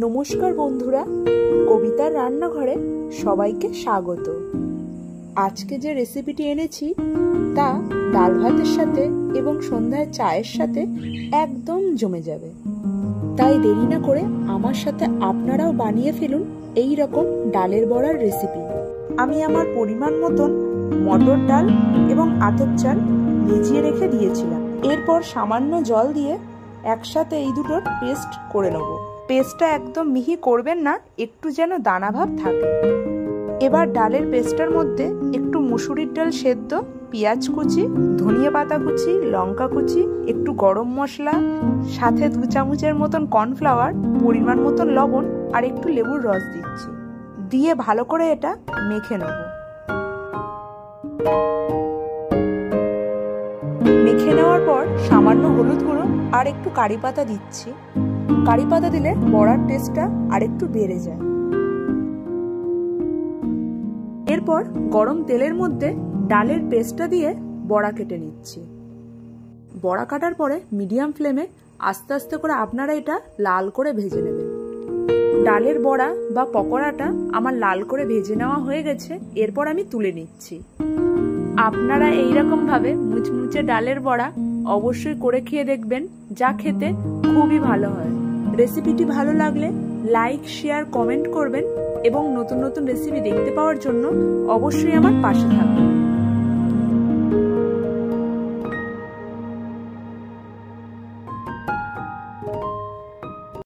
নমস্কার বন্ধুরা, কবিতার রান্নাঘরে সবাইকে স্বাগত। আজকে যে রেসিপিটি এনেছি তা ডাল ভাতের সাথে এবং সন্ধ্যায় চায়ের সাথে একদম জমে যাবে। তাই দেরি না করে আমার সাথে আপনারাও বানিয়ে ফেলুন এই রকম ডালের বড়ার রেসিপি। আমি আমার পরিমাণ মতন মটর ডাল এবং আতপ চাল ভিজিয়ে রেখে দিয়েছিলাম। এরপর সামান্য জল দিয়ে একসাথে এই দুটোর পেস্ট করে নেব। পেস্টটা একদম মিহি করবেন না, একটু যেন দানা ভাব থাকে। এবার ডালের পেস্টটার মধ্যে একটু মুসুরির ডাল সেদ্ধ, পেঁয়াজ কুচি, ধনিয়া পাতা কুচি, লঙ্কা কুচি, একটু গরম মশলা, সাথে 2 চামচের মতন কর্নফ্লাওয়ার, পরিমাণ মতন লবণ আর একটু লেবুর রস দিচ্ছি। দিয়ে ভালো করে এটা মেখে নেব। মেখে নেওয়ার পর সামান্য হলুদ গুঁড়ো আর একটু কারি পাতা দিচ্ছি। কারি পাতা দিলে বড়ার টেস্টটা আর একটু বেড়ে যায়। এরপর গরম তেলের মধ্যে ডালের পেস্টটা দিয়ে বড়া কেটে নিচ্ছি। বড়া কাটার পরে মিডিয়াম ফ্লেমে আস্তে আস্তে করে আপনারা এটা লাল করে ভেজে নেবেন। ডালের বড়া বা পকোড়াটা আমার লাল করে ভেজে নেওয়া হয়ে গেছে। এরপর আমি তুলে নিচ্ছি। আপনারা এইরকম ভাবে মুচমুচে ডালের বড়া অবশ্যই করে খেয়ে দেখবেন, যা খেতে খুবই ভালো হয়। রেসিপিটি ভালো লাগলে লাইক, শেয়ার, কমেন্ট করবেন এবং নতুন নতুন রেসিপি দেখতে পাওয়ার জন্য অবশ্যই আমার পাশে থাকবেন।